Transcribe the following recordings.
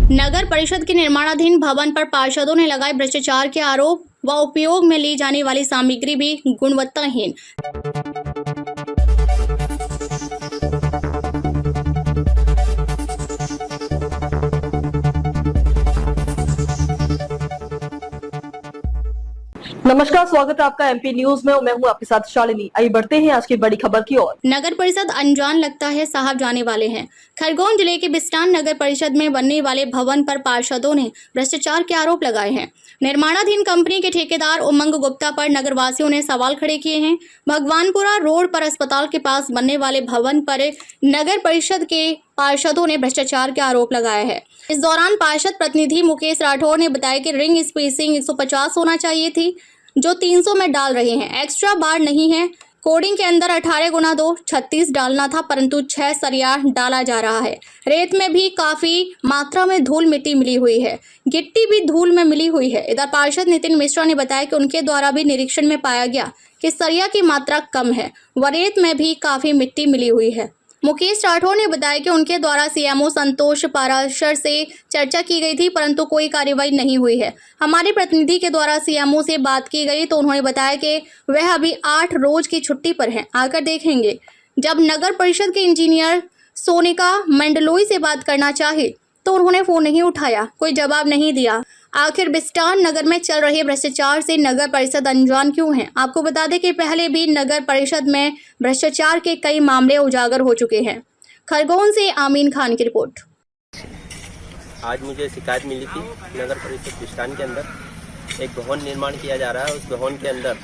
नगर परिषद के निर्माणाधीन भवन पर पार्षदों ने लगाए भ्रष्टाचार के आरोप व उपयोग में ली जाने वाली सामग्री भी गुणवत्ताहीन। नमस्कार, स्वागत है आपका एमपी न्यूज में। मैं हूं आपके साथ शालिनी। आइए बढ़ते हैं आज की बड़ी खबर की ओर। नगर परिषद अनजान लगता है, साहब जाने वाले हैं। खरगोन जिले के बिस्टान नगर परिषद में बनने वाले भवन पर पार्षदों ने भ्रष्टाचार के आरोप लगाए हैं। निर्माणाधीन कंपनी के ठेकेदार उमंग गुप्ता पर नगरवासियों ने सवाल खड़े किए हैं। भगवानपुरा रोड पर अस्पताल के पास बनने वाले भवन पर नगर परिषद के पार्षदों ने भ्रष्टाचार के आरोप लगाया है। इस दौरान पार्षद प्रतिनिधि मुकेश राठौर ने बताया कि रिंग स्पेसिंग 150 होना चाहिए थी, जो 300 में डाल रहे हैं। एक्स्ट्रा बार नहीं है। कोडिंग के अंदर 18 गुना 2 36 डालना था, परंतु 6 सरिया डाला जा रहा है। रेत में भी काफी मात्रा में धूल मिट्टी मिली हुई है, गिट्टी भी धूल में मिली हुई है। इधर पार्षद नितिन मिश्रा ने बताया कि उनके द्वारा भी निरीक्षण में पाया गया कि सरिया की मात्रा कम है व रेत में भी काफी मिट्टी मिली हुई है। मुकेश राठौर ने बताया कि उनके द्वारा सीएमओ संतोष पाराशर से चर्चा की गई थी, परंतु कोई कार्रवाई नहीं हुई है। हमारे प्रतिनिधि के द्वारा सीएमओ से बात की गई तो उन्होंने बताया कि वह अभी 8 रोज की छुट्टी पर हैं, आकर देखेंगे। जब नगर परिषद के इंजीनियर सोनिका मंडलोई से बात करना चाहे तो उन्होंने फोन नहीं उठाया, कोई जवाब नहीं दिया। आखिर बिस्टान नगर में चल रहे भ्रष्टाचार से नगर परिषद अनजान क्यों है? आपको बता दें कि पहले भी नगर परिषद में भ्रष्टाचार के कई मामले उजागर हो चुके हैं। खरगोन से आमीन खान की रिपोर्ट। आज मुझे शिकायत मिली थी, नगर परिषद बिस्टान के अंदर एक भवन निर्माण किया जा रहा है। उस भवन के अंदर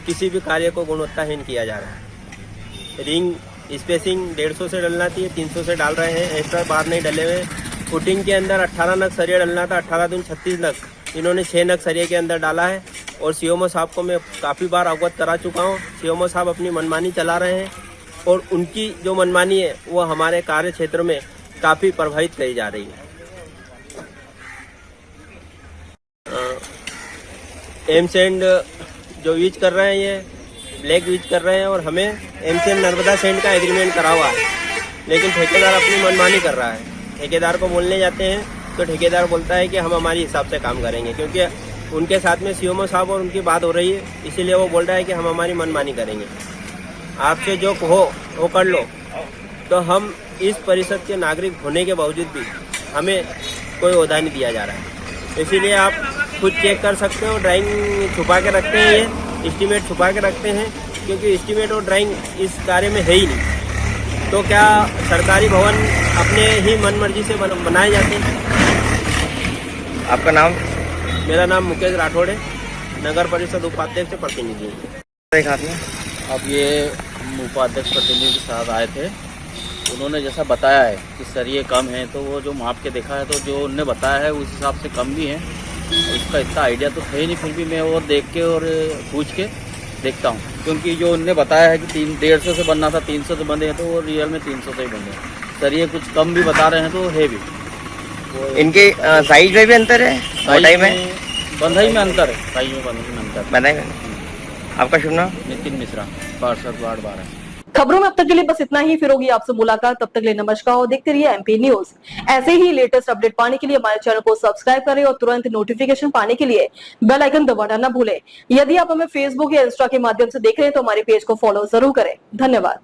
किसी भी कार्य को गुणवत्ताहीन किया जा रहा है। रिंग स्पेसिंग 150 से डलना थी, 300 से डाल रहे हैं। एक्स्ट्रा बार नहीं डले हुए। फुटिंग के अंदर 18 नग सरिया डलना था, 18 दून 36 नग, इन्होंने 6 नग सरिया के अंदर डाला है। और सीएमओ साहब को मैं काफ़ी बार अवगत करा चुका हूँ। सीएमओ साहब अपनी मनमानी चला रहे हैं और उनकी जो मनमानी है वो हमारे कार्य क्षेत्र में काफ़ी प्रभावित करी जा रही है। एमसेंड जो यूज कर रहे हैं ये ब्लैक यूज कर रहे हैं और हमें एमसेंड नर्मदा सेंड का एग्रीमेंट करा हुआ है, लेकिन ठेकेदार अपनी मनमानी कर रहा है। ठेकेदार को बोलने जाते हैं तो ठेकेदार बोलता है कि हम हमारी हिसाब से काम करेंगे, क्योंकि उनके साथ में सीएमओ साहब और उनकी बात हो रही है, इसीलिए वो बोल रहा है कि हम हमारी मनमानी करेंगे। आपसे जो हो वो कर लो। तो हम इस परिषद के नागरिक होने के बावजूद भी हमें कोई ओहदा नहीं दिया जा रहा है। इसीलिए आप खुद चेक कर सकते हो। ड्राइंग छुपा के रखते हैं, ये एस्टीमेट छुपा के रखते हैं, क्योंकि एस्टीमेट और ड्राइंग इस कार्य में है ही नहीं। तो क्या सरकारी भवन अपने ही मनमर्जी से बनाए जाते हैं? आपका नाम? मेरा नाम मुकेश राठौड़ है, नगर परिषद उपाध्यक्ष प्रतिनिधि। एक हाथ में अब ये हम उपाध्यक्ष प्रतिनिधि के साथ आए थे। उन्होंने जैसा बताया है कि सरिये कम हैं, तो वो जो माप के देखा है तो जो उन्होंने बताया है उस हिसाब से कम भी है। इसका इतना आइडिया तो है नहीं, फिर भी मैं वो देख के और पूछ के देखता हूँ, क्योंकि जो उनने बताया है कि 150 से बनना था, 300 से बंधे हैं, तो वो रियल में 300 से ही बंधे हैं। सर ये कुछ कम भी बता रहे हैं तो है भी। इनके साइज में भी अंतर है, मोटाई में, बंधाई में अंतर है, साइज में बंधाई में अंतर। बनाई में। आपका शुभ नाम? नितिन मिश्रा, पार्षद वार्ड 12। खबरों में अब तक के लिए बस इतना ही। फिर होगी आपसे मुलाकात, तब तक के लिए नमस्कार और देखते रहिए एमपी न्यूज। ऐसे ही लेटेस्ट अपडेट पाने के लिए हमारे चैनल को सब्सक्राइब करें और तुरंत नोटिफिकेशन पाने के लिए बेल आइकन दबाना न भूलें। यदि आप हमें फेसबुक या इंस्टा के माध्यम से देख रहे हैं तो हमारे पेज को फॉलो जरूर करें। धन्यवाद।